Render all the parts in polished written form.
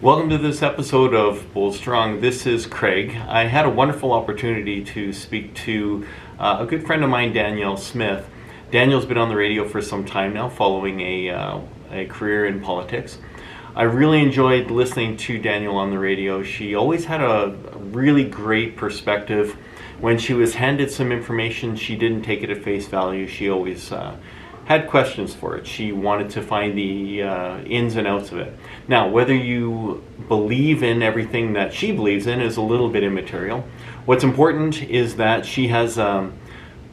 Welcome to this episode of Bold Strong. This is Craig. I had a wonderful opportunity to speak to a good friend of mine, Danielle Smith. Danielle's been on the radio for some time now, following a career in politics. I really enjoyed listening to Danielle on the radio. She always had a really great perspective. When she was handed some information, she didn't take it at face value. She always had questions for it. She wanted to find the ins and outs of it. Now, whether you believe in everything that she believes in is a little bit immaterial. What's important is that she has a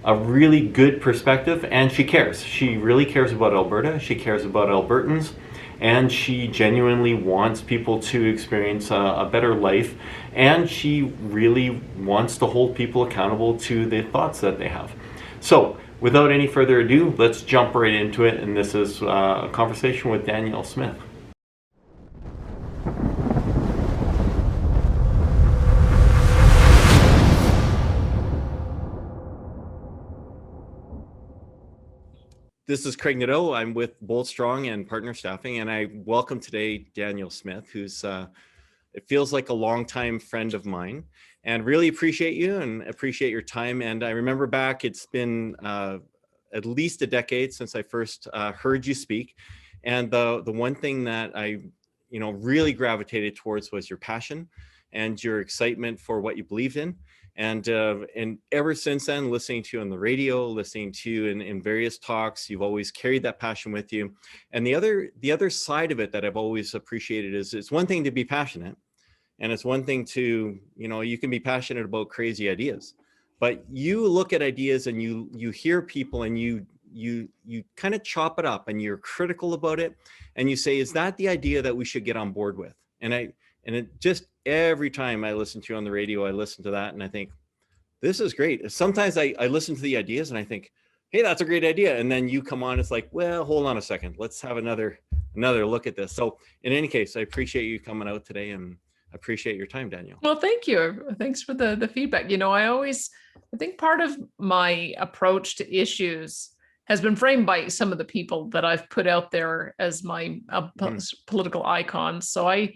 really good perspective, and she cares. She really cares about Alberta. She cares about Albertans, and she genuinely wants people to experience a better life, and she really wants to hold people accountable to the thoughts that they have. So, without any further ado, let's jump right into it, and this is a conversation with Danielle Smith. This is Craig Nadeau. I'm with Bold Strong and Partner Staffing, and I welcome today Danielle Smith, who's it feels like a longtime friend of mine, and really appreciate you and appreciate your time. And I remember back, it's been at least a decade since I first heard you speak, and the one thing that I really gravitated towards was your passion and your excitement for what you believed in. And ever since then, listening to you on the radio, listening to you in various talks, you've always carried that passion with you. And the other side of it that I've always appreciated is it's one thing to be passionate, and it's one thing to, you can be passionate about crazy ideas, but you look at ideas and you hear people and you kind of chop it up and you're critical about it, and you say, is that the idea that we should get on board with? And it just, every time I listen to you on the radio, I listen to that and I think, this is great. Sometimes I listen to the ideas and I think, hey, that's a great idea. And then you come on, it's like, well, hold on a second. Let's have another look at this. So in any case, I appreciate you coming out today and I appreciate your time, Danielle. Well, thank you. Thanks for the feedback. I think part of my approach to issues has been framed by some of the people that I've put out there as my political icons. So I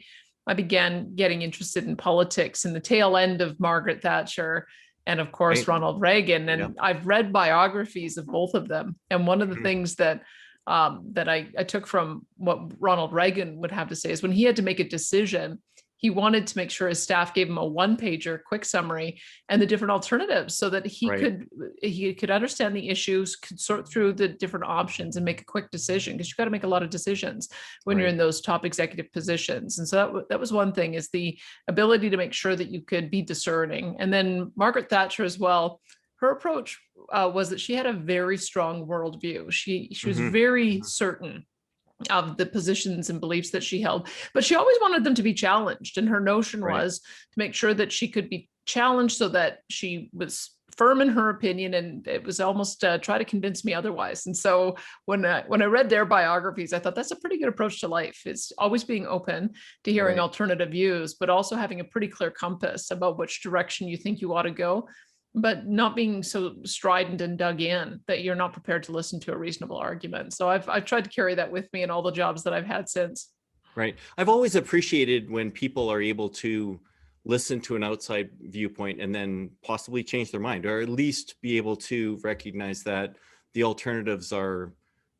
began getting interested in politics in the tail end of Margaret Thatcher and, of course, right, Ronald Reagan. And I've read biographies of both of them. And one of the things that I took from what Ronald Reagan would have to say is when he had to make a decision, he wanted to make sure his staff gave him a one-pager quick summary and the different alternatives so that he could understand the issues, could sort through the different options and make a quick decision, because you've got to make a lot of decisions when you're in those top executive positions. And so that was one thing, is the ability to make sure that you could be discerning. And then Margaret Thatcher as well, her approach was that she had a very strong worldview. She was very certain of the positions and beliefs that she held, but she always wanted them to be challenged. And her notion was to make sure that she could be challenged so that she was firm in her opinion, and it was almost try to convince me otherwise. And so when I read their biographies, I thought that's a pretty good approach to life. It's always being open to hearing alternative views, but also having a pretty clear compass about which direction you think you ought to go, but not being so strident and dug in that you're not prepared to listen to a reasonable argument. So I've tried to carry that with me in all the jobs that I've had since. Right. I've always appreciated when people are able to listen to an outside viewpoint and then possibly change their mind, or at least be able to recognize that the alternatives are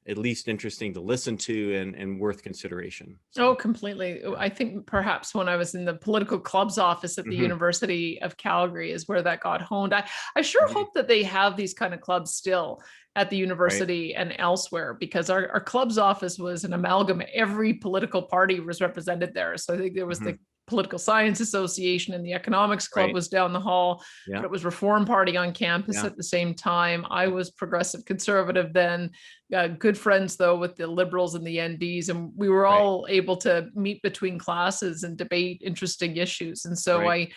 at least interesting to listen to and worth consideration. So. Oh, completely. I think perhaps when I was in the political clubs office at the University of Calgary is where that got honed. I sure hope that they have these kind of clubs still at the university and elsewhere, because our clubs office was an amalgam. Every political party was represented there. So I think there was the Political Science Association and the Economics Club was down the hall, but it was Reform Party on campus at the same time. I was Progressive Conservative then, good friends though with the Liberals and the NDs, and we were all able to meet between classes and debate interesting issues. And so I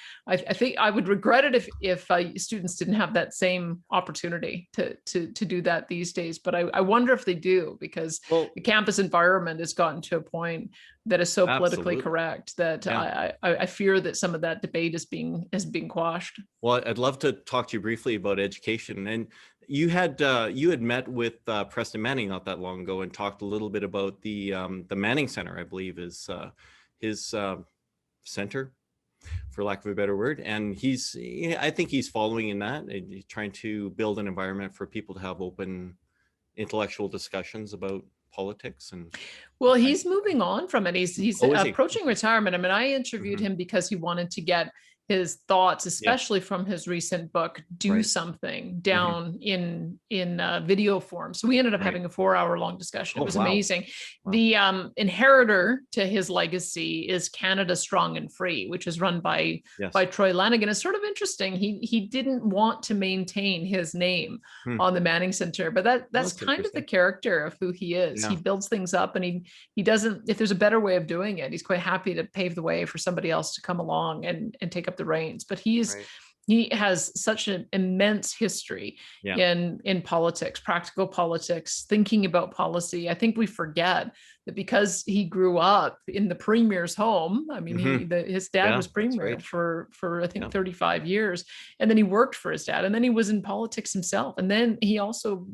think I would regret it if students didn't have that same opportunity to do that these days. But I wonder if they do, because the campus environment has gotten to a point that is so politically correct that I fear that some of that debate is being quashed. Well, I'd love to talk to you briefly about education. And you had met with Preston Manning not that long ago and talked a little bit about the Manning Center, I believe, is his center, for lack of a better word. And I think he's following in that, and trying to build an environment for people to have open intellectual discussions about politics. And well, he's moving on from it. He's Oh, is he? approaching retirement. I mean, I interviewed him because he wanted to get his thoughts, especially from his recent book, Do Something, down in video form. So we ended up having a 4-hour-long discussion. It was amazing. Wow. The inheritor to his legacy is Canada Strong and Free, which is run by Troy Lanigan. It's sort of interesting. He didn't want to maintain his name on the Manning Center, but that's kind of the character of who he is. He builds things up, and he doesn't, if there's a better way of doing it, he's quite happy to pave the way for somebody else to come along and take up the reins. But he has such an immense history in politics, practical politics, thinking about policy. I think we forget that because he grew up in the premier's home. I mean, his dad was premier for I think 35 years, and then he worked for his dad, and then he was in politics himself, and then he also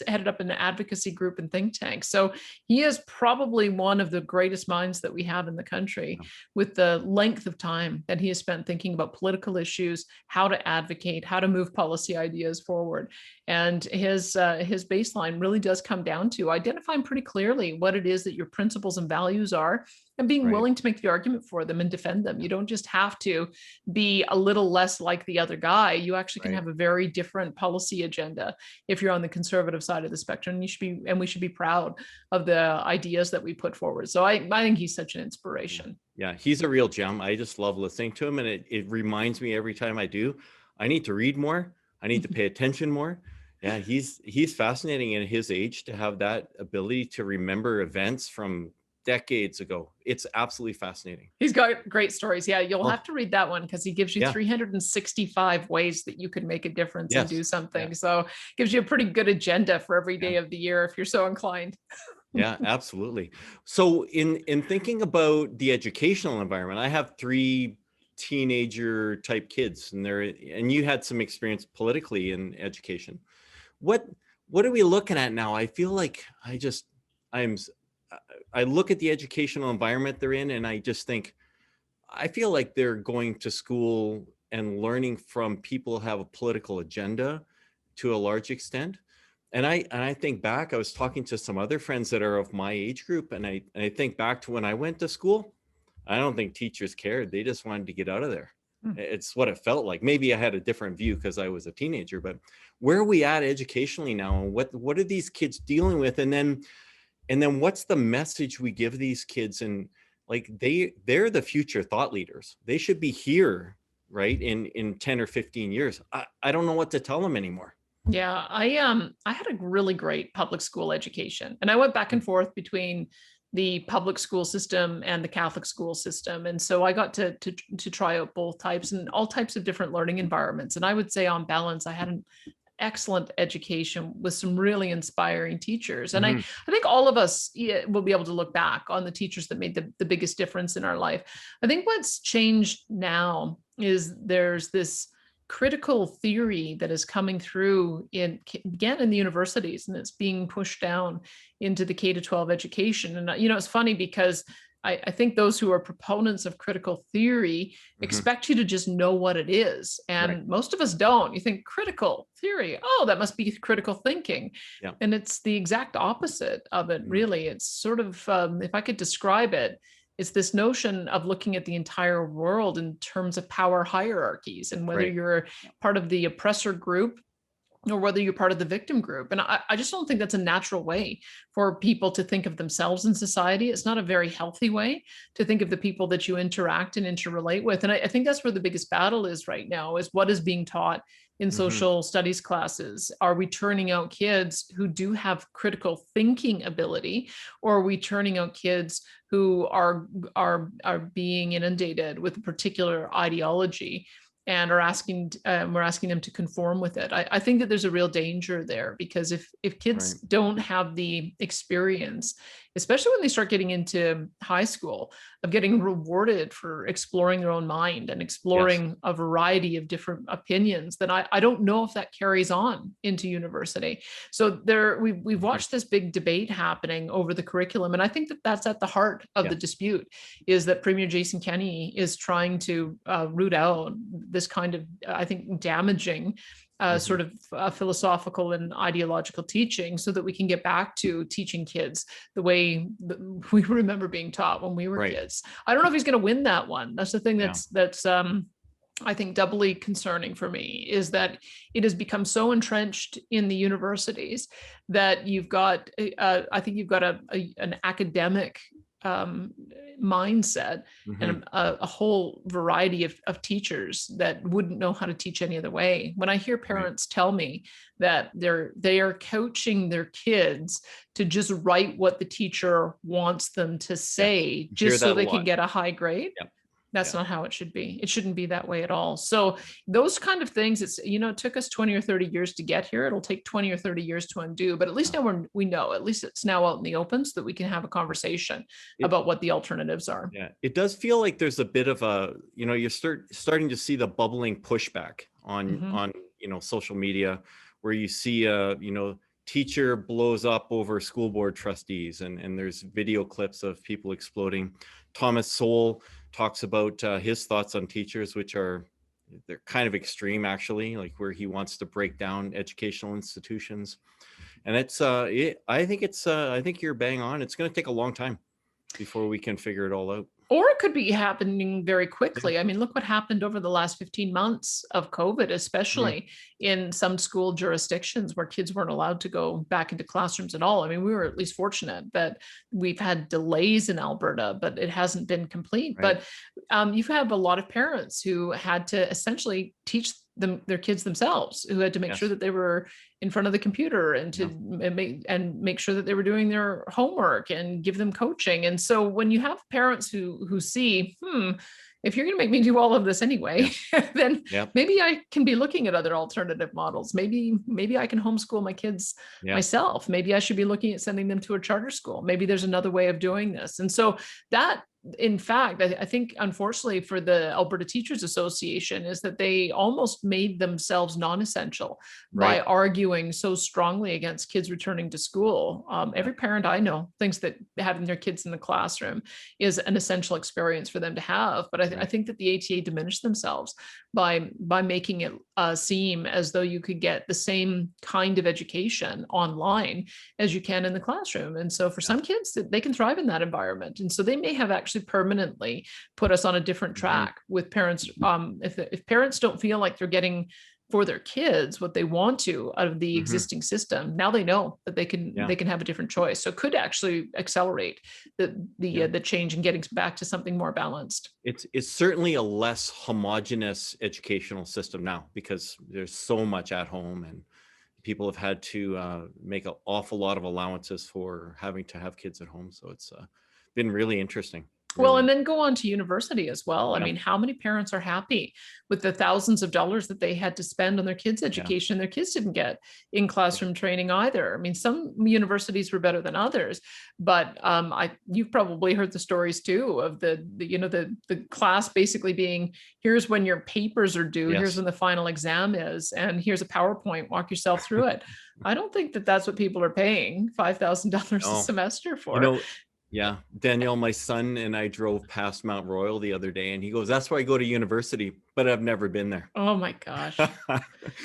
headed up an advocacy group and think tank. So he is probably one of the greatest minds that we have in the country, with the length of time that he has spent thinking about political issues, how to advocate, how to move policy ideas forward. And his baseline really does come down to identifying pretty clearly what it is that your principles and values are, and being willing to make the argument for them and defend them. You don't just have to be a little less like the other guy. You actually can have a very different policy agenda if you're on the conservative side of the spectrum. We should be proud of the ideas that we put forward. So I think he's such an inspiration. Yeah, he's a real gem. I just love listening to him, and it reminds me every time I do, I need to read more. I need to pay attention more. Yeah, he's fascinating at his age to have that ability to remember events from decades ago. It's absolutely fascinating. He's got great stories. Yeah, you'll have to read that one, because he gives you 365 ways that you could make a difference and do something. So gives you a pretty good agenda for every day of the year if you're so inclined. Yeah, absolutely. So in thinking about the educational environment, I have 3 teenager type kids, and you had some experience politically in education. What are we looking at now? I feel like I look at the educational environment they're in, and I just think, I feel like they're going to school and learning from people who have a political agenda to a large extent. And I think back, I was talking to some other friends that are of my age group, and I think back to when I went to school. I don't think teachers cared. They just wanted to get out of there. It's what it felt like. Maybe I had a different view because I was a teenager, but where are we at educationally now? And what are these kids dealing with? And then what's the message we give these kids? And like, they're the future thought leaders. They should be here, right? In 10 or 15 years. I don't know what to tell them anymore. Yeah, I had a really great public school education, and I went back and forth between the public school system and the Catholic school system. And so I got to try out both types and all types of different learning environments. And I would say on balance, I had an excellent education with some really inspiring teachers. And I think all of us will be able to look back on the teachers that made the biggest difference in our life. I think what's changed now is there's this critical theory that is coming through again in the universities, and it's being pushed down into the K-12 education. And it's funny because I think those who are proponents of critical theory expect you to just know what it is, and most of us don't. You think critical theory, oh, that must be critical thinking, and it's the exact opposite of it. Really, it's sort of, if I could describe it, it's this notion of looking at the entire world in terms of power hierarchies, and whether you're part of the oppressor group or whether you're part of the victim group. And I just don't think that's a natural way for people to think of themselves in society. It's not a very healthy way to think of the people that you interact and interrelate with. And I think that's where the biggest battle is right now, is what is being taught in social studies classes. Are we turning out kids who do have critical thinking ability, or are we turning out kids who are being inundated with a particular ideology and we're asking them to conform with it? I think that there's a real danger there, because if kids don't have the experience especially when they start getting into high school, of getting rewarded for exploring their own mind and Yes. exploring a variety of different opinions, then I don't know if that carries on into university. So we've Mhm. watched this big debate happening over the curriculum. And I think that that's at the heart of the Yeah. dispute, is that Premier Jason Kenney is trying to root out this kind of, I think, damaging Mhm. sort of philosophical and ideological teaching, so that we can get back to teaching kids the way that we remember being taught when we were Right. kids. I don't know if he's going to win that one. That's the thing Yeah. that's I think doubly concerning for me, is that it has become so entrenched in the universities that you've got, I think you've got an academic um, mindset Mhm. and a whole variety of teachers that wouldn't know how to teach any other way. When I hear Right. parents tell me that they are coaching their kids to just write what the teacher wants them to Yeah. say, You hear just so that a they can lot. get a high grade, Yep. that's Yeah. not how it should be. It shouldn't be that way at all. So those kind of things, it took us 20 or 30 years to get here. It'll take 20 or 30 years to undo, but at least Yeah. now we know, at least it's now out in the open, so that we can have a conversation It about what the alternatives are. Yeah, it does feel like there's a bit of a, you're starting to see the bubbling pushback on Mhm. social media, where you see teacher blows up over school board trustees, and there's video clips of people exploding. Thomas Sowell talks about his thoughts on teachers, which they're kind of extreme, actually, like where he wants to break down educational institutions. And I think you're bang on. It's going to take a long time before we can figure it all out. Or it could be happening very Yeah. quickly. I mean, look what happened over the last 15 months of COVID, Mhm. especially in some school jurisdictions where kids weren't allowed to go back into classrooms at all. I mean, we were at least fortunate that we've had delays in Alberta, but it hasn't been complete. Right. But you have a lot of parents who had to essentially teach their kids themselves, who had to make sure Yes. that they were in front of the computer and Yeah. make sure that they were doing their homework and give them coaching. And so when you have parents who see, if you're going to make me do all of this anyway, Yeah. then Yeah. maybe I can be looking at other alternative models. Maybe I can homeschool my kids Yeah. myself. Maybe I should be looking at sending them to a charter school. Maybe there's another way of doing this. And so that, in fact, I think, unfortunately for the Alberta Teachers Association, is that they almost made themselves non-essential by Right. arguing so strongly against kids returning to school. Every parent I know thinks that having their kids in the classroom is an essential experience for them to have. But I Right. think that the ATA diminished themselves by making it seem as though you could get the same kind of education online as you can in the classroom. And so for Yeah. some kids, they can thrive in that environment. And so they may have actually permanently put us on a different Mhm. track with parents. If parents don't feel like they're getting for their kids what they want to out of the Mhm. existing system, now they know that Yeah. they can have a different choice. So it could actually accelerate Yeah. the change and getting back to something more balanced. It's certainly a less homogenous educational system now, because there's so much at home, and people have had to make an awful lot of allowances for having to have kids at home. So it's been really interesting. Well, Really. and then go on to university as well. I Yeah. mean, how many parents are happy with the thousands of dollars that they had to spend on their kids' Yeah. education? Their kids didn't get in classroom training either. I mean, some universities were better than others, but you've probably heard the stories too of the class basically being, here's when your papers are due, here's Yes. when the final exam is, and here's a PowerPoint, walk yourself through it. I don't think that that's what people are paying $5,000 a No. semester You for. know, yeah, Danielle, my son and I drove past Mount Royal the other day, and he goes, "That's where I go to university, but I've never been there." Oh my gosh.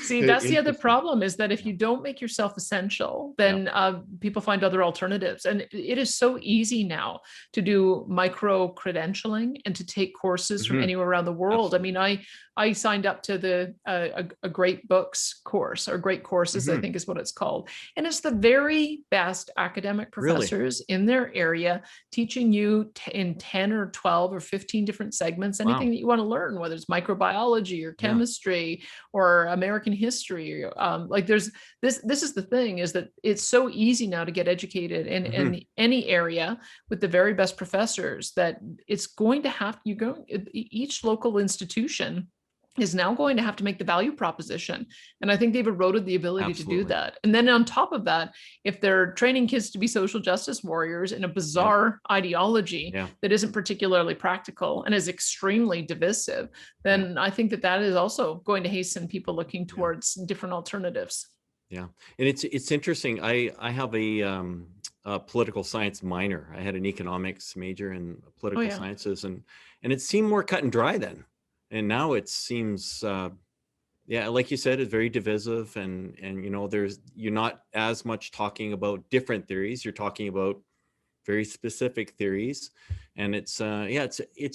See, that's the other Interesting. problem, is that if Yeah. you don't make yourself essential, Yeah. then people find other alternatives. And it is so easy now to do micro credentialing and to take courses from Mhm. anywhere around the world. I mean, Absolutely. I signed up to a Great Books course, or Great Courses, I Mhm. think is what it's called. And it's the very best academic Really? professors in their area teaching you in 10 or 12 or 15 different segments, anything Wow. that you want to learn, whether it's microbiology or Yeah. chemistry or American history. Like there's this is the thing, is that it's so easy now to get educated Mhm. in any area with the very best professors, that it's going to have, each local institution is now going to have to make the value proposition. And I think they've eroded the ability to do Absolutely. that. And then on top of that, if they're training kids to be social justice warriors in a bizarre ideology Yeah. that isn't particularly practical and is extremely divisive, then I think that that is also going to hasten people looking towards different alternatives. Yeah. And it's interesting. I have a political science minor. I had an economics major in political sciences, and it seemed more cut and dry then. And now it seems, like you said, it's very divisive, and you know, you're not as much talking about different theories. You're talking about very specific theories, and it's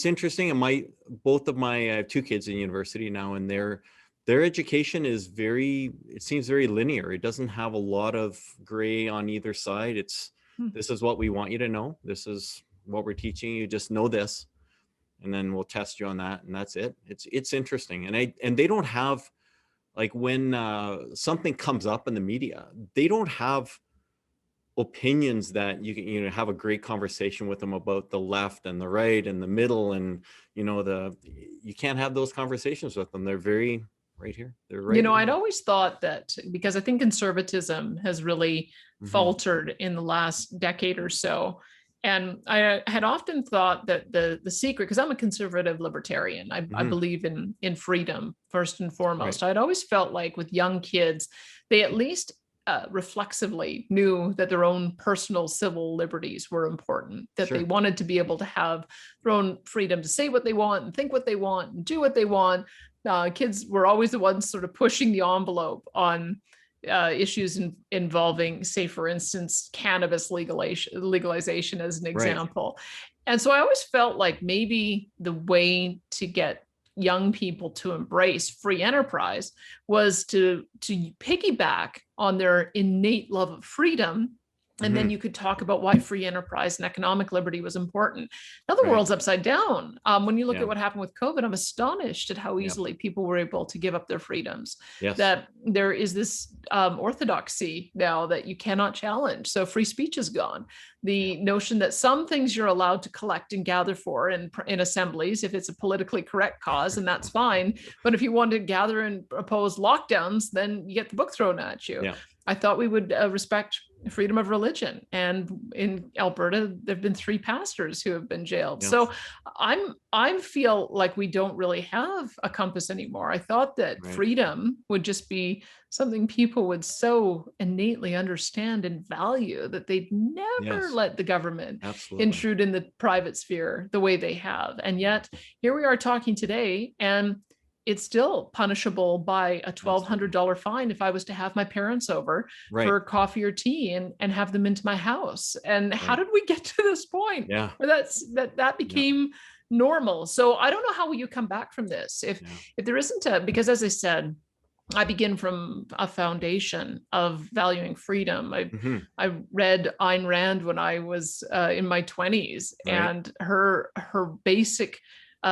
interesting. And I have two kids in university now, and their education is it seems very linear. It doesn't have a lot of gray on either side. This is what we want you to know. This is what we're teaching you. Just know this, and then we'll test you on that, and that's it. It's interesting. And they don't have, like, when something comes up in the media, they don't have opinions that you can, you know, have a great conversation with them about the left and the right and the middle, and you know, you can't have those conversations with them. They're very right here. They're right. You know, I'd always thought that, because I think conservatism has really faltered in the last decade or so. And I had often thought that the secret, because I'm a conservative libertarian, I believe in freedom first and foremost. I'd always felt like with young kids, they at least reflexively knew that their own personal civil liberties were important, that they wanted to be able to have their own freedom to say what they want and think what they want and do what they want. Kids were always the ones sort of pushing the envelope on issues involving, say, for instance, cannabis legalization as an example. And so I always felt like maybe the way to get young people to embrace free enterprise was to piggyback on their innate love of freedom. And then you could talk about why free enterprise and economic liberty was important. Now the world's upside down. When you look at what happened with COVID, I'm astonished at how easily people were able to give up their freedoms. That there is this orthodoxy now that you cannot challenge. So free speech is gone. The notion that some things you're allowed to collect and gather for in assemblies, if it's a politically correct cause, and that's fine. But if you want to gather and oppose lockdowns, then you get the book thrown at you. I thought we would respect freedom of religion. And in Alberta, there have been 3 pastors who have been jailed. So I feel like we don't really have a compass anymore. I thought that freedom would just be something people would so innately understand and value that they'd never let the government intrude in the private sphere the way they have. And yet here we are talking today, and it's still punishable by a $1,200 fine if I was to have my parents over for coffee or tea and have them into my house. And how did we get to this point where that became normal? So I don't know how you come back from this if there isn't because, as I said, I begin from a foundation of valuing freedom. I read Ayn Rand when I was in my 20s, and her basic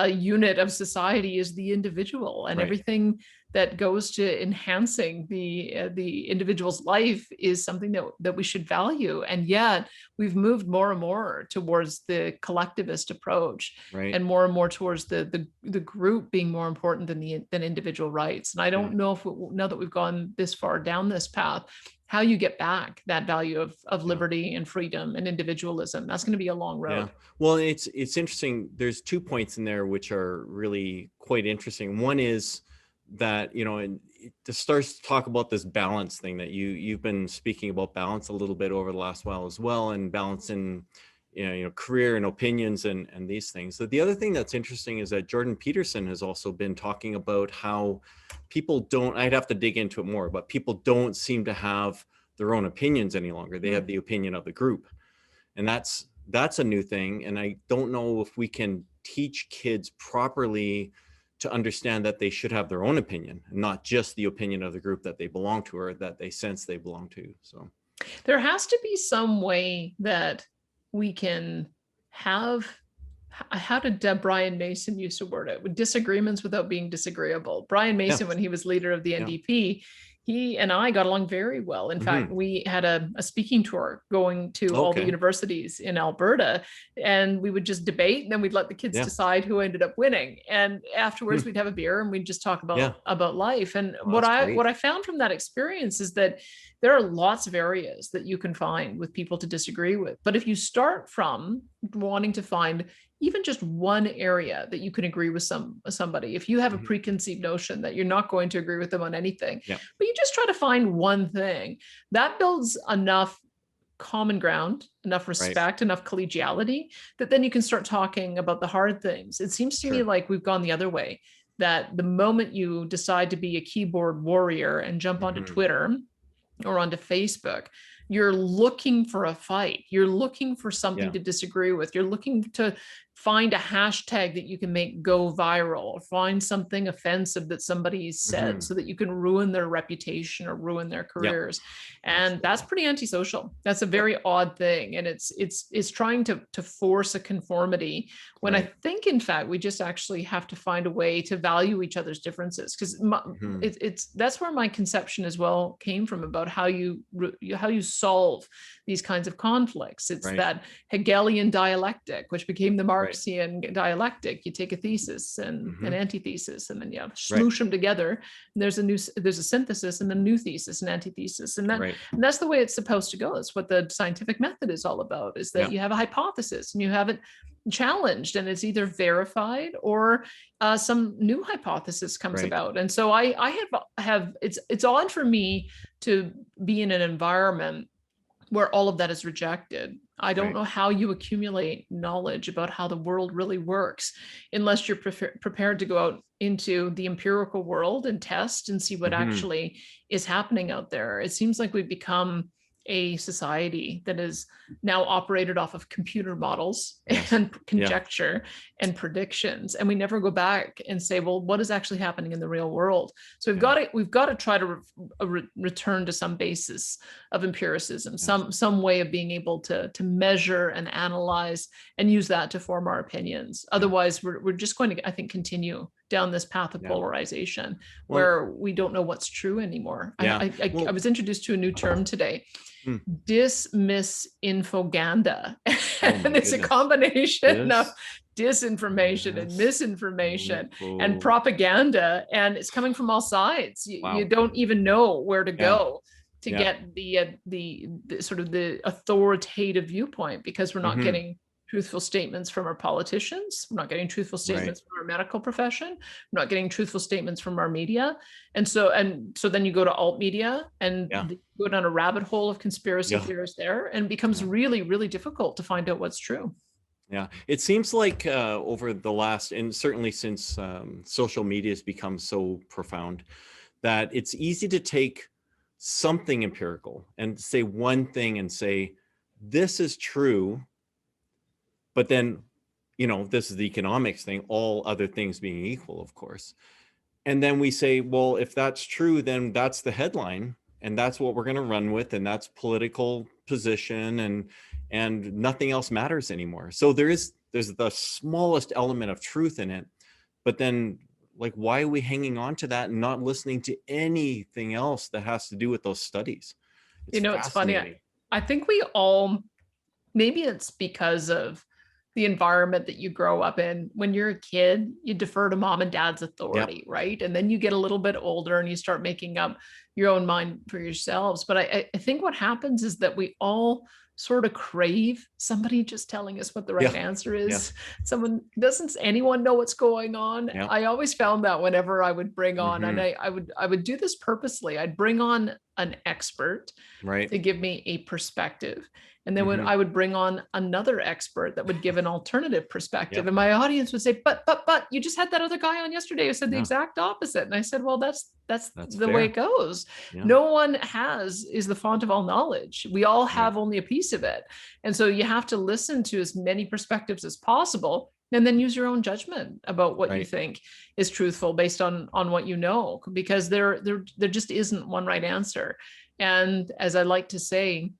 unit of society is the individual, and everything that goes to enhancing the individual's life is something that we should value. And yet we've moved more and more towards the collectivist approach, and more towards the group being more important than individual rights. And I don't know if now that we've gone this far down this path, how you get back that value of liberty and freedom and individualism. That's going to be a long road. Well, it's interesting. There's 2 points in there which are really quite interesting. One is that, you know, and it starts to talk about this balance thing that you've been speaking about, balance a little bit over the last while as well, and balance in you know career and opinions and these things. So the other thing that's interesting is that Jordan Peterson has also been talking about how people don't, I'd have to dig into it more, but people don't seem to have their own opinions any longer. They have the opinion of the group. And that's a new thing. And I don't know if we can teach kids properly to understand that they should have their own opinion, not just the opinion of the group that they belong to or that they sense they belong to. So there has to be some way that we can have, how did Brian Mason used to word it? Disagreements without being disagreeable. Brian Mason, when he was leader of the NDP, he and I got along very well. In fact, we had a speaking tour going to all the universities in Alberta, and we would just debate, and then we'd let the kids decide who ended up winning. And afterwards, we'd have a beer and we'd just talk about life. And what I found from that experience is that there are lots of areas that you can find with people to disagree with. But if you start from wanting to find even just one area that you can agree with somebody, if you have a preconceived notion that you're not going to agree with them on anything, but you just try to find one thing, that builds enough common ground, enough respect, enough collegiality, that then you can start talking about the hard things. It seems to me like we've gone the other way, that the moment you decide to be a keyboard warrior and jump onto Twitter or onto Facebook, you're looking for a fight. You're looking for something to disagree with. You're looking to find a hashtag that you can make go viral, or find something offensive that somebody said so that you can ruin their reputation or ruin their careers. And that's pretty antisocial. That's a very odd thing. And it's trying to force a conformity when I think, in fact, we just actually have to find a way to value each other's differences. Because that's where my conception as well came from about how you solve these kinds of conflicts. It's that Hegelian dialectic, which became the Marxian dialectic. You take a thesis and an antithesis, and then you smoosh them together. And there's a synthesis and a new thesis and antithesis, and that's the way it's supposed to go. It's what the scientific method is all about. Is that you have a hypothesis and you have it challenged, and it's either verified or some new hypothesis comes about. And so I have it's odd for me to be in an environment where all of that is rejected. I don't know how you accumulate knowledge about how the world really works unless you're prepared to go out into the empirical world and test and see what actually is happening out there. It seems like we've become a society that is now operated off of computer models and conjecture and predictions, and we never go back and say, well, what is actually happening in the real world? So we've got to try to return to some basis of empiricism, some way of being able to measure and analyze and use that to form our opinions. Otherwise, we're just going to, I think, continue down this path of polarization where we don't know what's true anymore. I was introduced to a new term today, Dismissinfoganda. And it's a combination of disinformation and misinformation and propaganda, and it's coming from all sides. You don't even know where to go to get the sort of the authoritative viewpoint, because we're not getting truthful statements from our politicians. We're not getting truthful statements from our medical profession. We're not getting truthful statements from our media. And so then you go to alt media and go down a rabbit hole of conspiracy theorists there, and it becomes really, really difficult to find out what's true. Yeah, it seems like over the last, and certainly since social media has become so profound, that it's easy to take something empirical and say one thing and say, this is true. But then, this is the economics thing, all other things being equal, of course. And then we say, well, if that's true, then that's the headline, and that's what we're going to run with, and that's political position, and nothing else matters anymore. So there's the smallest element of truth in it, but then, like, why are we hanging on to that and not listening to anything else that has to do with those studies? It's funny. I think we all, maybe it's because of the environment that you grow up in. When you're a kid, you defer to mom and dad's authority, right? And then you get a little bit older and you start making up your own mind for yourselves. But I think what happens is that we all sort of crave somebody just telling us what the right answer is. Doesn't anyone know what's going on? I always found that whenever I would bring on, and I would do this purposely, I'd bring on an expert to give me a perspective. And then when I would bring on another expert that would give an alternative perspective, and my audience would say, but you just had that other guy on yesterday who said the exact opposite. And I said, well, that's the way it goes. No one is the font of all knowledge. We all have only a piece of it. And so you have to listen to as many perspectives as possible, and then use your own judgment about what you think is truthful based on what you know, because there just isn't one right answer. And as I like to say,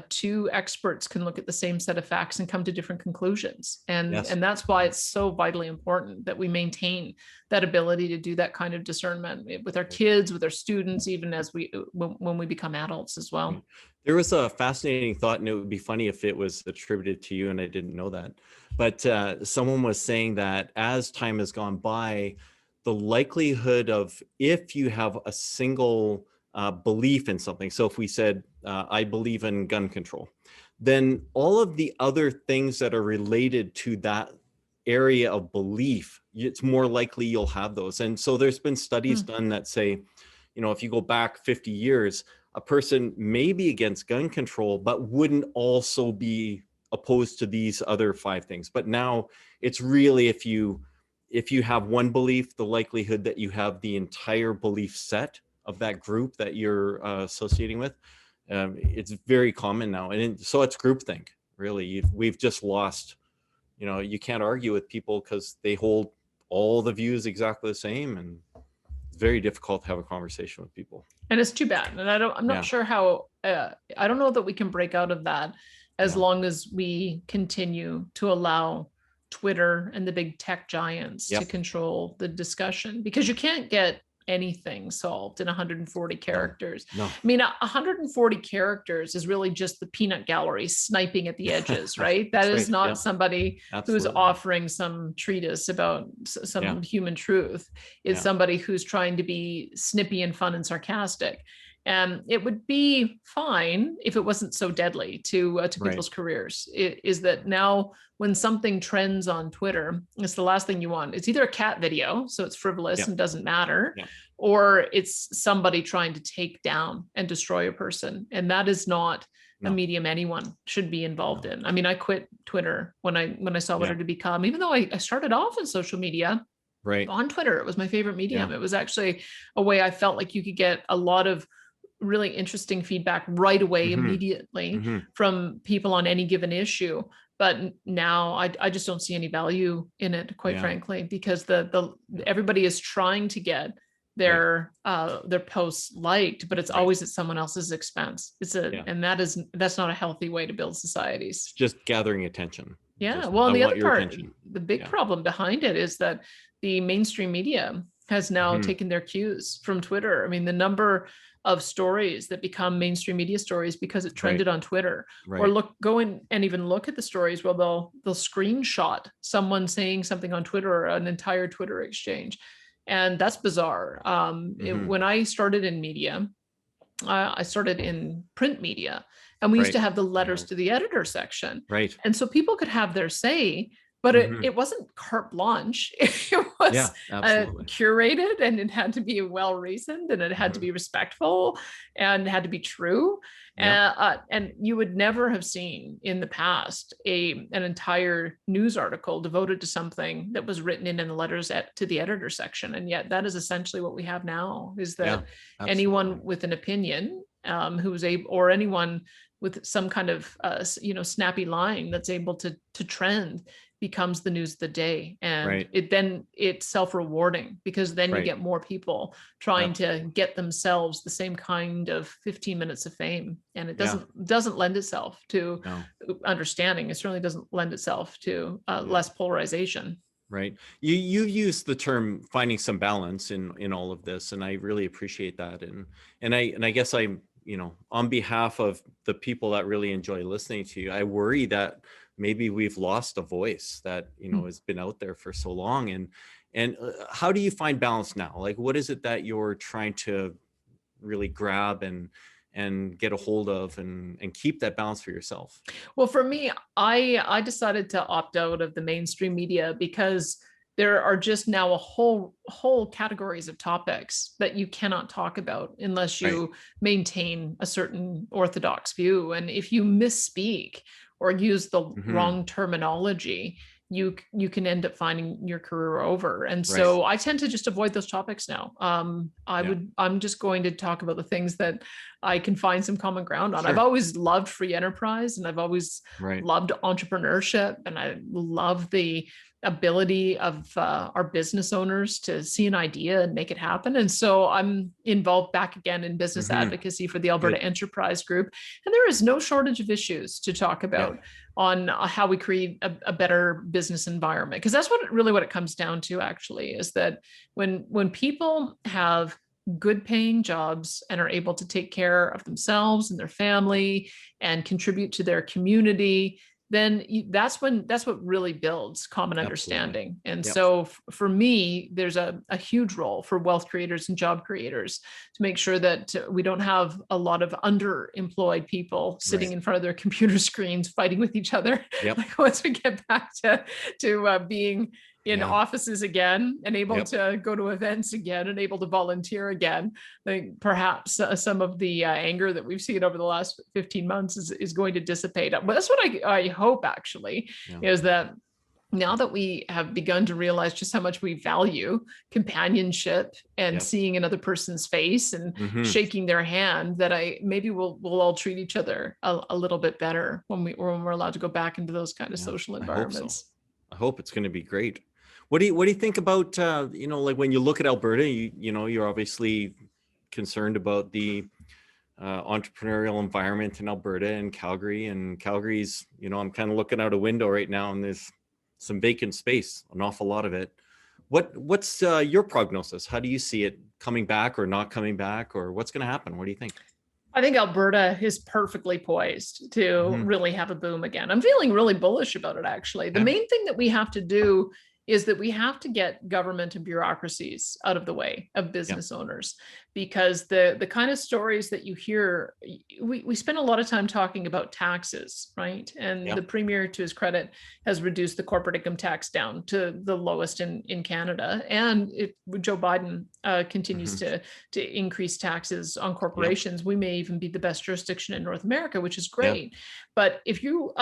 two experts can look at the same set of facts and come to different conclusions. And Yes. and that's why it's so vitally important that we maintain that ability to do that kind of discernment with our kids, with our students, even as when we become adults as well. There was a fascinating thought, and it would be funny if it was attributed to you and I didn't know that. But someone was saying that as time has gone by, the likelihood of, if you have a single belief in something, so if we said, I believe in gun control, then all of the other things that are related to that area of belief, it's more likely you'll have those. And so there's been studies done that say, if you go back 50 years, a person may be against gun control, but wouldn't also be opposed to these other 5 things. But now it's really, if you have one belief, the likelihood that you have the entire belief set of that group that you're associating with, it's very common now. And so it's groupthink, really. We've just lost, you can't argue with people because they hold all the views exactly the same, and it's very difficult to have a conversation with people. And it's too bad. And I'm not sure how, I don't know that we can break out of that as long as we continue to allow Twitter and the big tech giants to control the discussion, because you can't get anything solved in 140 characters. No. I mean, 140 characters is really just the peanut gallery sniping at the edges, right? That is not somebody who's offering some treatise about some human truth. It's somebody who's trying to be snippy and fun and sarcastic. And it would be fine if it wasn't so deadly to people's careers. It is that now when something trends on Twitter, it's the last thing you want. It's either a cat video, so it's frivolous and doesn't matter, or it's somebody trying to take down and destroy a person. And that is not a medium anyone should be involved in. I mean, I quit Twitter when I saw what it had become, even though I started off in social media. On Twitter, it was my favorite medium. It was actually a way I felt like you could get a lot of really interesting feedback right away, immediately from people on any given issue. But now I just don't see any value in it, quite frankly, because everybody is trying to get their posts liked, but it's always at someone else's expense. And that's not a healthy way to build societies. It's just gathering attention. Well, the other part, the big problem behind it is that the mainstream media has now taken their cues from Twitter. I mean, the number of stories that become mainstream media stories because it trended on Twitter, or go in and even look at the stories. Well, they'll screenshot someone saying something on Twitter, or an entire Twitter exchange. And that's bizarre. When I started in media, I started in print media, and we used to have the letters to the editor section. And so people could have their say, but it wasn't carte blanche. It was curated, and it had to be well reasoned, and it had to be respectful, and it had to be true. And you would never have seen in the past an entire news article devoted to something that was written in the letters to the editor section. And yet that is essentially what we have now, is that anyone with an opinion who is able, or anyone with some kind of snappy line that's able to trend, becomes the news of the day. And it's self-rewarding, because then you get more people trying to get themselves the same kind of 15 minutes of fame. And it doesn't lend itself to understanding. It certainly doesn't lend itself to less polarization. Right. You use the term finding some balance in all of this, and I really appreciate that. And I guess I'm, on behalf of the people that really enjoy listening to you, I worry that maybe we've lost a voice that, has been out there for so long. And how do you find balance now? Like, what is it that you're trying to really grab and get a hold of and keep that balance for yourself? Well, for me, I decided to opt out of the mainstream media because there are just now a whole categories of topics that you cannot talk about unless you maintain a certain orthodox view. And if you misspeak or use the wrong terminology, you can end up finding your career over. And so I tend to just avoid those topics now. I'm just going to talk about the things that I can find some common ground on. I've always loved free enterprise, and I've always loved entrepreneurship, and I love the ability of our business owners to see an idea and make it happen. And so I'm involved back again in business advocacy for the Alberta Enterprise Group. And there is no shortage of issues to talk about on how we create a better business environment. Because that's what it comes down to, actually, is that when people have good paying jobs and are able to take care of themselves and their family and contribute to their community, then that's what really builds common understanding. And so for me, there's a huge role for wealth creators and job creators to make sure that we don't have a lot of underemployed people sitting in front of their computer screens fighting with each other. Like once we get back to being in offices again and able to go to events again and able to volunteer again, I think perhaps some of the anger that we've seen over the last 15 months is going to dissipate. But that's what I hope, actually, is that now that we have begun to realize just how much we value companionship and seeing another person's face and shaking their hand, that maybe we'll all treat each other a little bit better when we're allowed to go back into those kind of social environments. I hope it's going to be great. What do you think about like when you look at Alberta, you're obviously concerned about the entrepreneurial environment in Alberta and Calgary, and Calgary's, I'm kind of looking out a window right now and there's some vacant space, an awful lot of it. What's your prognosis? How do you see it coming back or not coming back, or what's going to happen? What do you think? I think Alberta is perfectly poised to really have a boom again. I'm feeling really bullish about it, actually. The main thing that we have to do is that we have to get government and bureaucracies out of the way of business owners, because the kind of stories that you hear, we spend a lot of time talking about taxes, right? And the Premier, to his credit, has reduced the corporate income tax down to the lowest in Canada. And Joe Biden continues to increase taxes on corporations. We may even be the best jurisdiction in North America, which is great. But if you're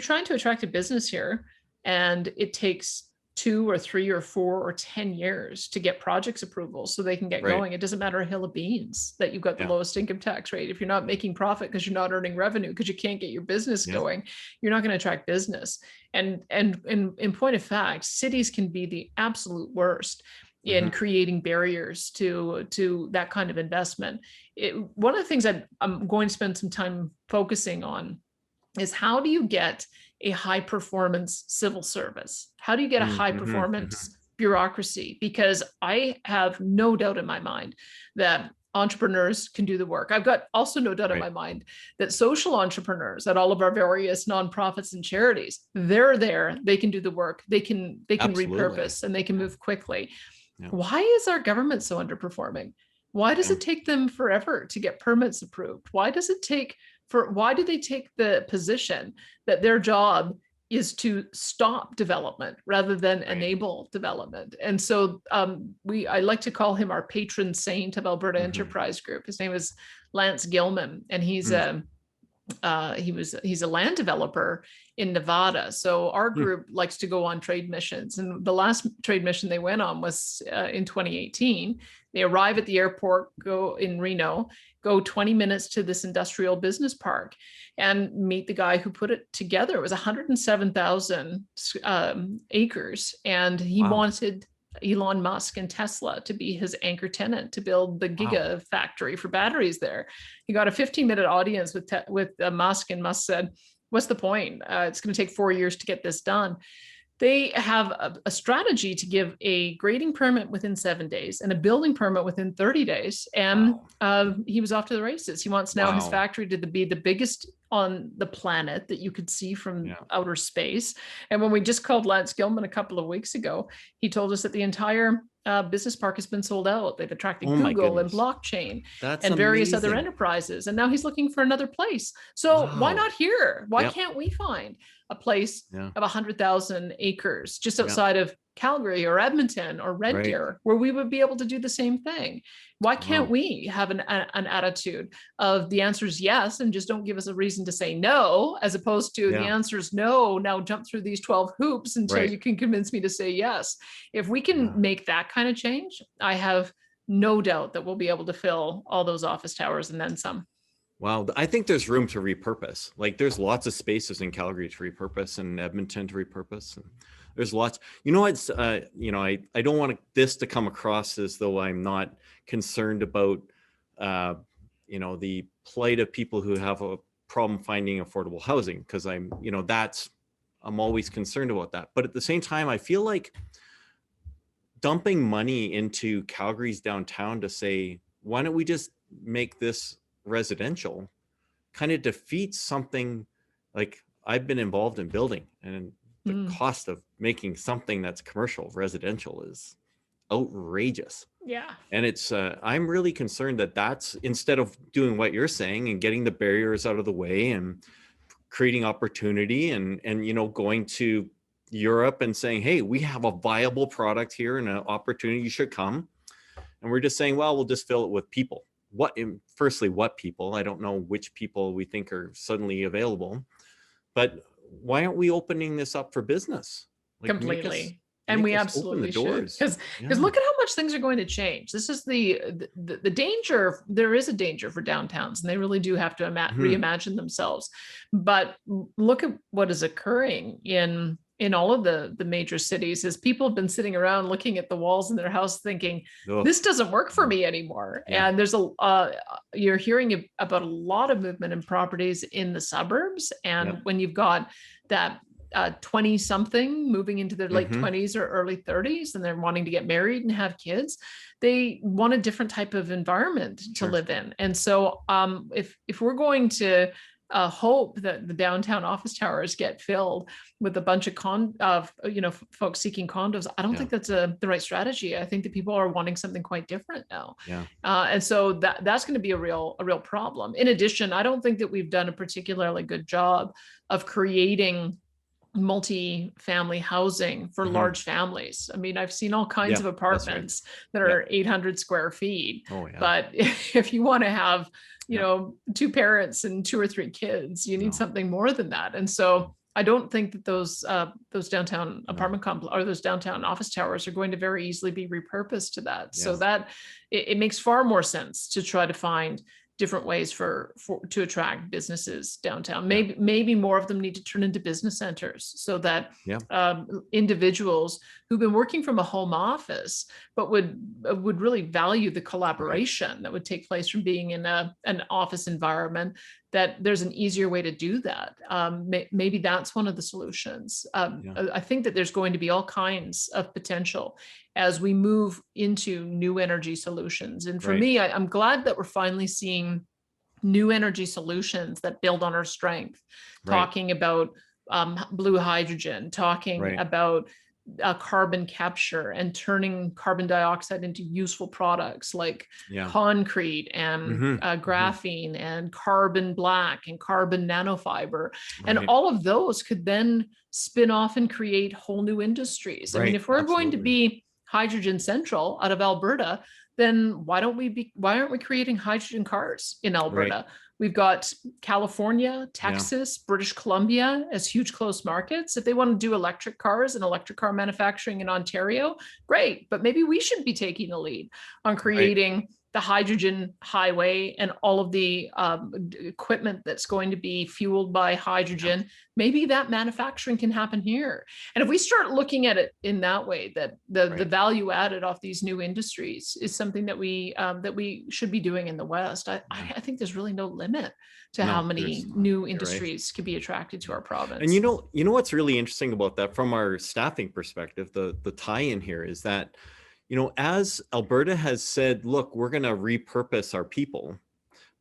trying to attract a business here, and it takes 2 or 3 or 4 or 10 years to get projects approval so they can get going. It doesn't matter a hill of beans that you've got the lowest income tax rate. If you're not making profit because you're not earning revenue, because you can't get your business going, you're not going to attract business. And in point of fact, cities can be the absolute worst in creating barriers to that kind of investment. One of the things I'm going to spend some time focusing on is, how do you get a high performance civil service? How do you get a high performance bureaucracy? Because I have no doubt in my mind that entrepreneurs can do the work. I've got also no doubt in my mind that social entrepreneurs at all of our various nonprofits and charities, they're there, they can do the work, they can repurpose, and they can move quickly. Why is our government so underperforming? Why does it take them forever to get permits approved? Why do they take the position that their job is to stop development rather than enable development? And so I like to call him our patron saint of Alberta Enterprise Group. His name is Lance Gilman, and he's a land developer in Nevada. So our group likes to go on trade missions, and the last trade mission they went on was in 2018. They arrive at the airport, go in Reno, go 20 minutes to this industrial business park and meet the guy who put it together. It was 107,000 acres, and he wanted Elon Musk and Tesla to be his anchor tenant to build the giga factory for batteries there. He got a 15-minute audience with Musk, and Musk said, "What's the point? It's going to take 4 years to get this done." They have a strategy to give a grading permit within 7 days and a building permit within 30 days. And he was off to the races. He wants now his factory to be the biggest on the planet that you could see from outer space. And when we just called Lance Gilman a couple of weeks ago, he told us that the entire business park has been sold out. They've attracted Google and blockchain and various other enterprises. And now he's looking for another place. So why not here? Why can't we find a place of 100,000 acres just outside of Calgary or Edmonton or Red Deer, where we would be able to do the same thing? Why can't we have an attitude of the answer is yes, and just don't give us a reason to say no, as opposed to the answer is no, now jump through these 12 hoops until you can convince me to say yes. If we can make that kind of change, I have no doubt that we'll be able to fill all those office towers and then some. Wow. I think there's room to repurpose. Like, there's lots of spaces in Calgary to repurpose and Edmonton to repurpose. And there's lots, you know, it's, you know, I don't want this to come across as though I'm not concerned about, you know, the plight of people who have a problem finding affordable housing, because I'm, you know, I'm always concerned about that. But at the same time, I feel like dumping money into Calgary's downtown to say, why don't we just make this residential, kind of defeats something. Like, I've been involved in building, and the cost of making something that's commercial residential is outrageous. Yeah. And it's, I'm really concerned that that's, instead of doing what you're saying and getting the barriers out of the way and creating opportunity and, you know, going to Europe and saying, hey, we have a viable product here and an opportunity, you should come. And we're just saying, well, we'll just fill it with people. Firstly, what people? I don't know which people we think are suddenly available, but why aren't we opening this up for business? Like, completely. And we absolutely should, because look at how much things are going to change. This is the danger. There is a danger for downtowns, and they really do have to reimagine themselves. But look at what is occurring in all of the major cities, is people have been sitting around looking at the walls in their house thinking, this doesn't work for me anymore. And there's you're hearing about a lot of movement in properties in the suburbs. And when you've got that 20 something moving into their late 20s or early 30s, and they're wanting to get married and have kids, they want a different type of environment to live in. And so if we're going to hope that the downtown office towers get filled with a bunch of folks seeking condos, I don't think that's the right strategy. I think that people are wanting something quite different now. And so that's going to be a real problem. In addition, I don't think that we've done a particularly good job of creating multi-family housing for large families. I mean, I've seen all kinds of apartments that are 800 square feet. But if you want to have, you know, 2 parents and 2 or 3 kids, you need something more than that. And so I don't think that those downtown apartment complex or those downtown office towers are going to very easily be repurposed to that. So that it makes far more sense to try to find different ways to attract businesses downtown. Maybe more of them need to turn into business centers, so that individuals who've been working from a home office but would really value the collaboration that would take place from being in an office environment, that there's an easier way to do that. Maybe that's one of the solutions. I think that there's going to be all kinds of potential as we move into new energy solutions. And for me, I'm glad that we're finally seeing new energy solutions that build on our strength, talking about blue hydrogen, talking about carbon capture and turning carbon dioxide into useful products like concrete and graphene and carbon black and carbon nanofiber. And all of those could then spin off and create whole new industries. I mean, if we're going to be hydrogen central out of Alberta, then why aren't we creating hydrogen cars in Alberta? We've got California, Texas, British Columbia as huge close markets. If they want to do electric cars and electric car manufacturing in Ontario, great. But maybe we should be taking the lead on creating the hydrogen highway and all of the equipment that's going to be fueled by hydrogen. Maybe that manufacturing can happen here. And if we start looking at it in that way, that the value added off these new industries is something that we should be doing in the West. I think there's really no limit to how many new industries could be attracted to our province. And you know what's really interesting about that from our staffing perspective, the tie-in here is that, you know, as Alberta has said, look, we're going to repurpose our people,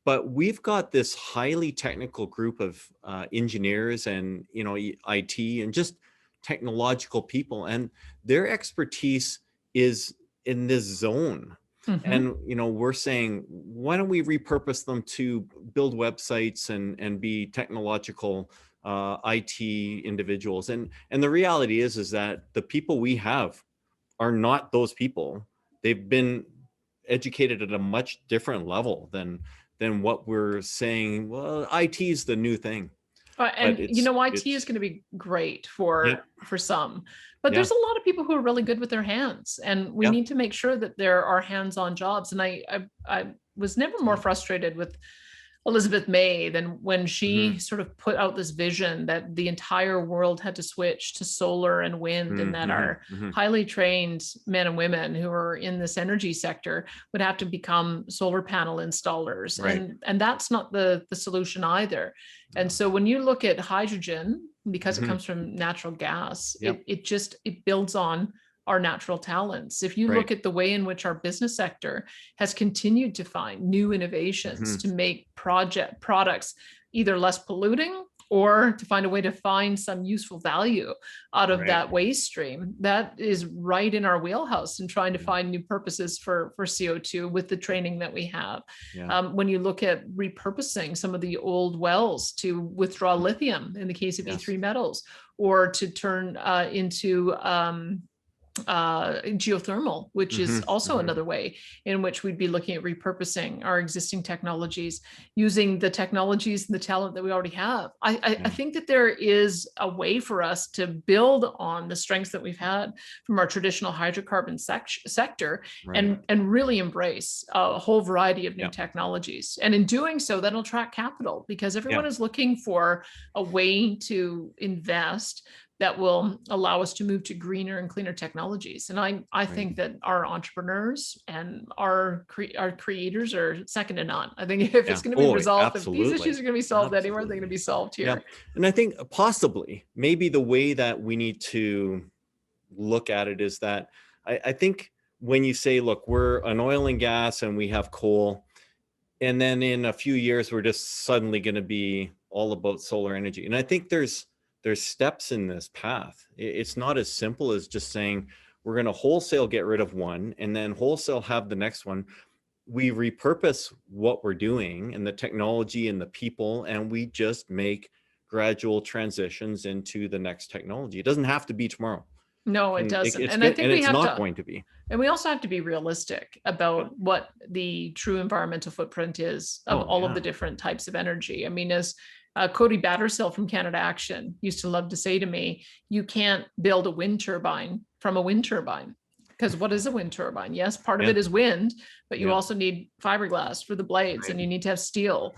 but we've got this highly technical group of engineers and, you know, IT and just technological people, and their expertise is in this zone. And, you know, we're saying, why don't we repurpose them to build websites and be technological IT individuals? And the reality is that the people we have are not those people. They've been educated at a much different level than what we're saying. Well, IT is the new thing. And you know, IT is going to be great for some, but there's a lot of people who are really good with their hands, and we need to make sure that there are hands-on jobs. And I was never more frustrated with Elizabeth May, then when she Mm-hmm. sort of put out this vision that the entire world had to switch to solar and wind, and that Mm-hmm. our Mm-hmm. highly trained men and women who are in this energy sector would have to become solar panel installers. Right. And that's not the solution either. And so when you look at hydrogen, because it Mm-hmm. comes from natural gas, Yep. it builds on our natural talents. If you Right. look at the way in which our business sector has continued to find new innovations Mm-hmm. to make products either less polluting, or to find a way to find some useful value out of Right. that waste stream, that is right in our wheelhouse, and trying to Yeah. find new purposes for CO2 with the training that we have. Yeah. When you look at repurposing some of the old wells to withdraw lithium in the case of Yes. E3 metals, or to turn into geothermal, which is also another way in which we'd be looking at repurposing our existing technologies, using the technologies and the talent that we already have. I think that there is a way for us to build on the strengths that we've had from our traditional hydrocarbon sector, Right. and really embrace a whole variety of new technologies. And in doing so, that'll attract capital, because everyone is looking for a way to invest that will allow us to move to greener and cleaner technologies. And I think that our entrepreneurs and our creators are second to none. I think if it's going to be resolved, if these issues are going to be solved anywhere, they're going to be solved here. Yeah. And I think possibly maybe the way that we need to look at it is that I think when you say, look, we're an oil and gas and we have coal, and then in a few years, we're just suddenly going to be all about solar energy. And I think there's steps in this path. It's not as simple as just saying we're going to wholesale get rid of one and then wholesale have the next one. We repurpose what we're doing and the technology and the people, and we just make gradual transitions into the next technology. It doesn't have to be tomorrow. No, it doesn't. And I think it's not going to be. And we also have to be realistic about what the true environmental footprint is of all of the different types of energy. I mean, as Cody Battersill from Canada Action used to love to say to me, you can't build a wind turbine from a wind turbine. Because what is a wind turbine? Yes, part of it is wind, but you also need fiberglass for the blades, and you need to have steel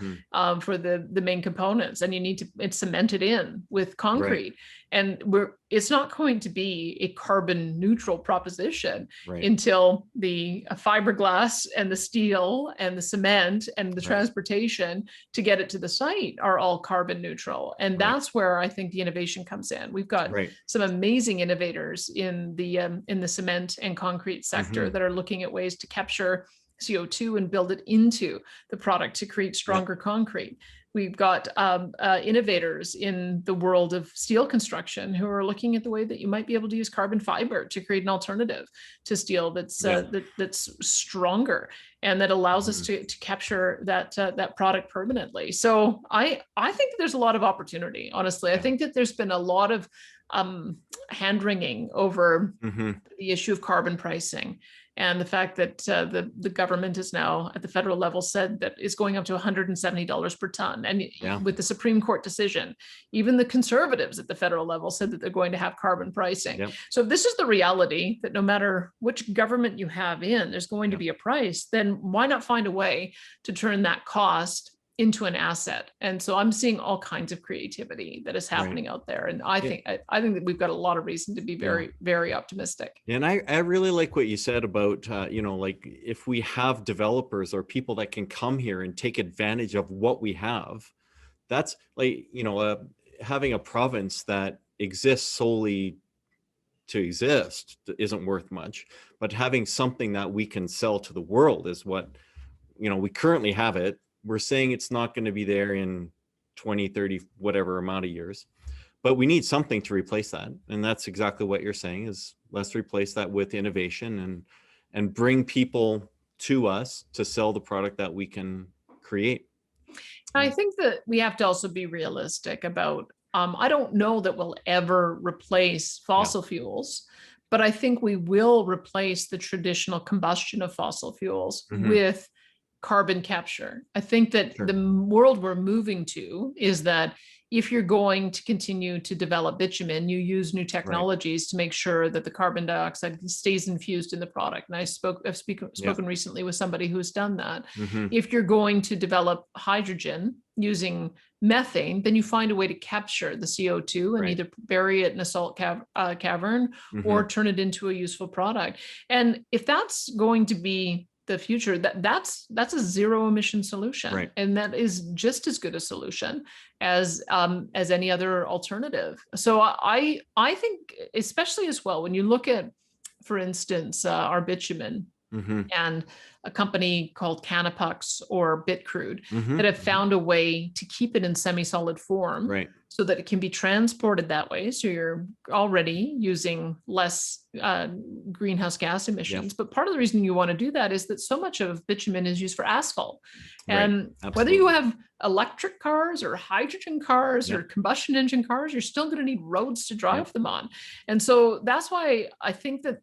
for the main components, and you need to, it's cemented in with concrete. And it's not going to be a carbon neutral proposition until the fiberglass and the steel and the cement and the transportation to get it to the site are all carbon neutral. And that's where I think the innovation comes in. We've got some amazing innovators in the cement and concrete sector that are looking at ways to capture CO2 and build it into the product to create stronger concrete. We've got innovators in the world of steel construction who are looking at the way that you might be able to use carbon fiber to create an alternative to steel that's that's stronger and that allows us to capture that product permanently. So I think there's a lot of opportunity. Honestly, I think that there's been a lot of hand wringing over the issue of carbon pricing. And the fact that the government is now at the federal level said that it's going up to $170 per ton. And with the Supreme Court decision, even the conservatives at the federal level said that they're going to have carbon pricing. So if this is the reality, that no matter which government you have in, there's going to be a price, then why not find a way to turn that cost into an asset? And so I'm seeing all kinds of creativity that is happening out there. And I think that we've got a lot of reason to be very, very optimistic. And I really like what you said about, like if we have developers or people that can come here and take advantage of what we have, that's like, having a province that exists solely to exist isn't worth much, but having something that we can sell to the world is what, we currently have it. We're saying it's not going to be there in 20, 30, whatever amount of years, but we need something to replace that. And that's exactly what you're saying is let's replace that with innovation and bring people to us to sell the product that we can create. I think that we have to also be realistic about, I don't know that we'll ever replace fossil fuels, but I think we will replace the traditional combustion of fossil fuels with carbon capture. I think that the world we're moving to is that if you're going to continue to develop bitumen, you use new technologies to make sure that the carbon dioxide stays infused in the product. And I've spoken recently with somebody who's done that. If you're going to develop hydrogen using methane, then you find a way to capture the CO2 and either bury it in a salt cavern or turn it into a useful product. And if that's going to be the future, that's a zero emission solution, and that is just as good a solution as any other alternative. So I think, especially as well, when you look at, for instance, our bitumen and a company called Canapux or Bitcrude that have found a way to keep it in semi-solid form so that it can be transported that way. So you're already using less greenhouse gas emissions. But part of the reason you want to do that is that so much of bitumen is used for asphalt. And whether you have electric cars or hydrogen cars or combustion engine cars, you're still going to need roads to drive them on. And so that's why I think that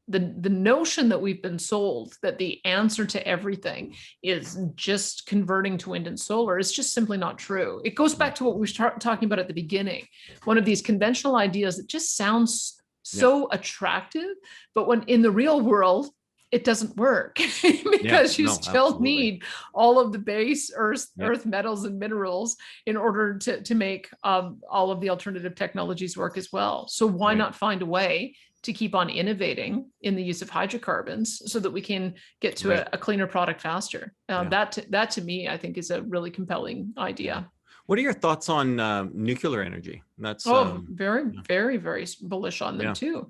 the notion that we've been sold that the answer to everything is just converting to wind and solar is just simply not true. It goes back to what we were talking about at the beginning. One of these conventional ideas that just sounds so attractive, but when in the real world, it doesn't work because you still need all of the base earth metals and minerals in order to make all of the alternative technologies work as well. So why not find a way to keep on innovating in the use of hydrocarbons so that we can get to a cleaner product faster? That to me, I think, is a really compelling idea. What are your thoughts on nuclear energy? That's very, very bullish on them too,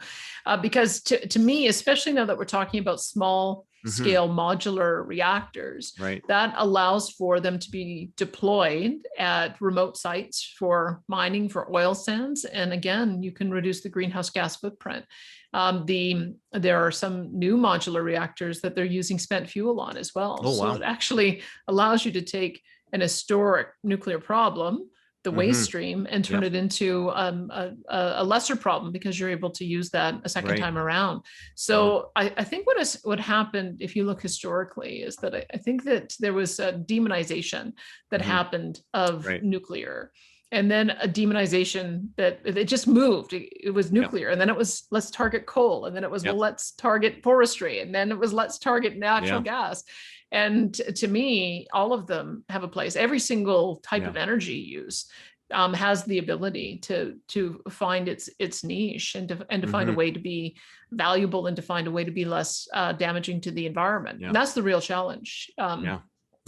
because to me, especially now that we're talking about small scale modular reactors, that allows for them to be deployed at remote sites for mining, for oil sands, and again, you can reduce the greenhouse gas footprint. There are some new modular reactors that they're using spent fuel on as well. So it actually allows you to take an historic nuclear problem, the waste stream, and turn it into a lesser problem because you're able to use that a second time around. So I think what happened, if you look historically, is that I think that there was a demonization that happened of nuclear. And then a demonization that it just moved. It was nuclear. And then it was, let's target coal. And then it was, well, let's target forestry. And then it was, let's target natural gas. And to me, all of them have a place. Every single type of energy use has the ability to find its niche and to find a way to be valuable and to find a way to be less damaging to the environment. And that's the real challenge.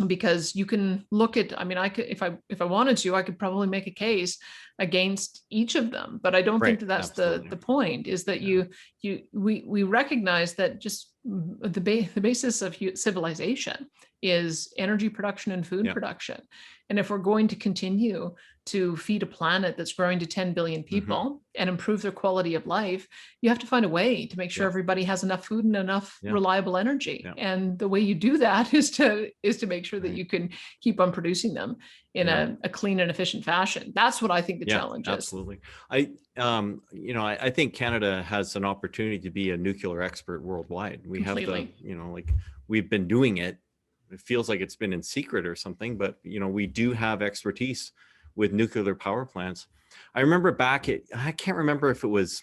Because you can look at, I mean, I could, if I wanted to, I could probably make a case against each of them, but I don't think that that's the point, is that we recognize that just the basis of civilization is energy production and food production. And if we're going to continue to feed a planet that's growing to 10 billion people and improve their quality of life, you have to find a way to make sure everybody has enough food and enough reliable energy. And the way you do that is to make sure that you can keep on producing them in a clean and efficient fashion. That's what I think the challenge is. Absolutely. I think Canada has an opportunity to be a nuclear expert worldwide. We have we've been doing it. It feels like it's been in secret or something, but we do have expertise with nuclear power plants. I remember I can't remember if it was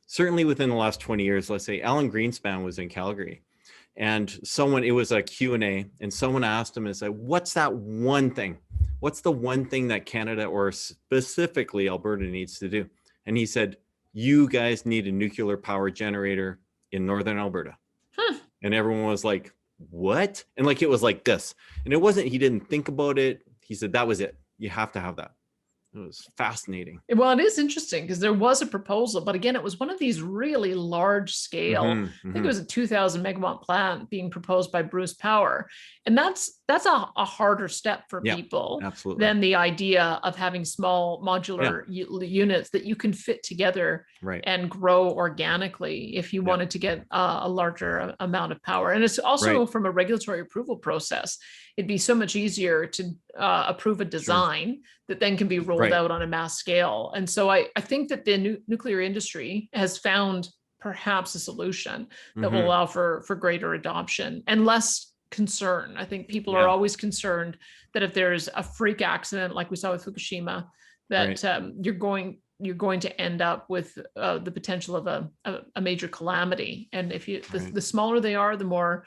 certainly within the last 20 years, let's say Alan Greenspan was in Calgary, and it was a Q&A, and someone asked him and said, what's that one thing? What's the one thing that Canada, or specifically Alberta, needs to do? And he said, you guys need a nuclear power generator in Northern Alberta. And everyone was like, what? And it was like this. And it wasn't, he didn't think about it. He said, that was it. You have to have that. It was fascinating. Well, it is interesting because there was a proposal, but again, it was one of these really large scale, I think it was a 2,000 megawatt plant being proposed by Bruce Power. And that's a harder step for people than the idea of having small modular units that you can fit together and grow organically if you wanted to get a larger amount of power. And it's also from a regulatory approval process, it'd be so much easier to approve a design that then can be rolled out on a mass scale. And so I think that the nuclear industry has found perhaps a solution that will allow for greater adoption and less concern. I think people are always concerned that if there's a freak accident like we saw with Fukushima, that you're going to end up with the potential of a major calamity. And if you the smaller they are, the more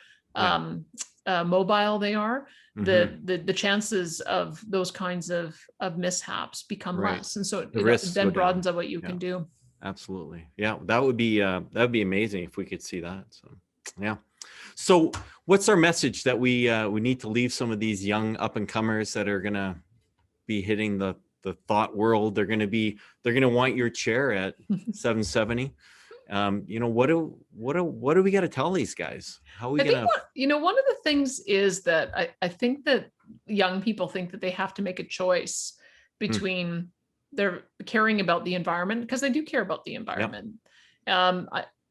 mobile they are, the chances of those kinds of mishaps become less, and so it then broadens out what you can do. Absolutely. Yeah, that would be amazing if we could see that. So yeah. So what's our message that we need to leave some of these young up and comers that are gonna be hitting the thought world? They're gonna want your chair at 770. What do we got to tell these guys? How are we gonna? One of the things is that I think that young people think that they have to make a choice between they're caring about the environment, because they do care about the environment.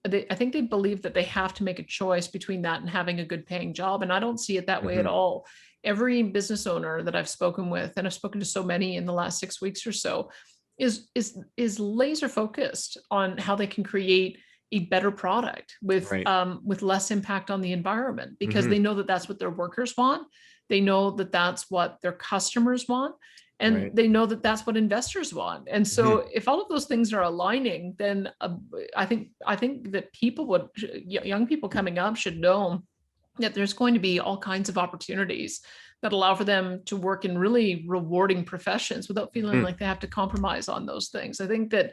I think they believe that they have to make a choice between that and having a good paying job. And I don't see it that way at all. Every business owner that I've spoken with, and I've spoken to so many in the last 6 weeks or so, is laser focused on how they can create a better product with less impact on the environment, because they know that that's what their workers want. They know that that's what their customers want. And they know that that's what investors want. And so if all of those things are aligning, then I think that young people coming up should know that there's going to be all kinds of opportunities that allow for them to work in really rewarding professions without feeling like they have to compromise on those things. I think that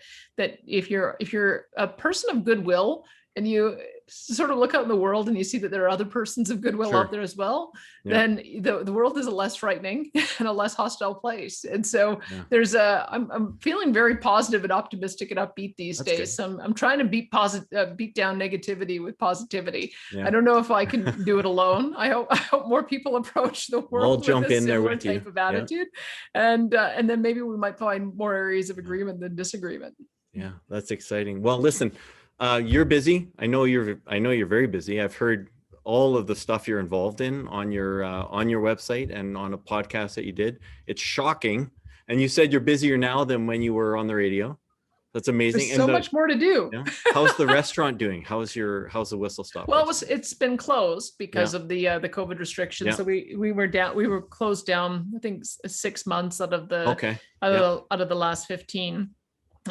if you're a person of goodwill and you sort of look out in the world and you see that there are other persons of goodwill out there as well, then the world is a less frightening and a less hostile place. And so I'm feeling very positive and optimistic and upbeat these days. So I'm trying to beat down negativity with positivity. I don't know if I can do it alone. I hope more people approach the world with a similar type of attitude. And then maybe we might find more areas of agreement than disagreement. Yeah, that's exciting. Well, listen, you're busy. I know you're very busy. I've heard all of the stuff you're involved in on your website and on a podcast that you did. It's shocking. And you said you're busier now than when you were on the radio. That's amazing. There's so much more to do. Yeah. How's the restaurant doing? How's the Whistle Stop? Well, it's been closed because of the COVID restrictions. Yeah. So we were closed down, I think 6 months out of the out of the last 15.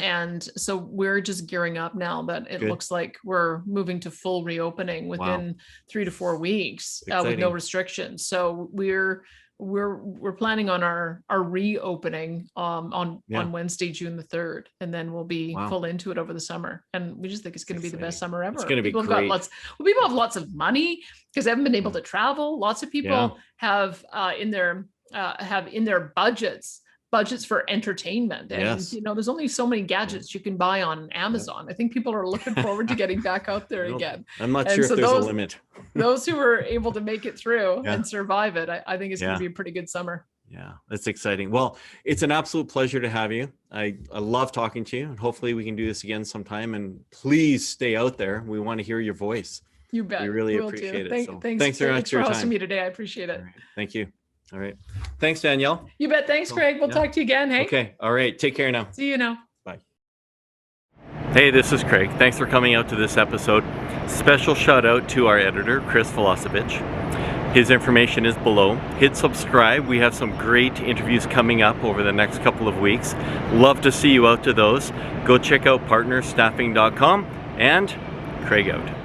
And so we're just gearing up now that it looks like we're moving to full reopening within 3 to 4 weeks with no restrictions. So we're planning on our reopening on Wednesday, June the 3rd, and then we'll be full into it over the summer. And we just think it's going to be the best summer ever. It's going to be great. People have lots of money because they haven't been able to travel. Lots of people have in their budgets for entertainment, and there's only so many gadgets you can buy on Amazon. I think people are looking forward to getting back out there again. I'm not sure if there's a limit. Those who were able to make it through and survive it, I think it's going to be a pretty good summer. Yeah, that's exciting. Well, it's an absolute pleasure to have you. I love talking to you, and hopefully we can do this again sometime. And please stay out there. We want to hear your voice. You bet. We really appreciate it. Thanks very much for hosting me today. I appreciate it. Right. Thank you. All right. Thanks, Danielle. You bet. Thanks, Craig. We'll talk to you again. Hey. Okay. All right. Take care now. See you now. Bye. Hey, this is Craig. Thanks for coming out to this episode. Special shout out to our editor, Chris Filosovich. His information is below. Hit subscribe. We have some great interviews coming up over the next couple of weeks. Love to see you out to those. Go check out partnerstaffing.com, and Craig out.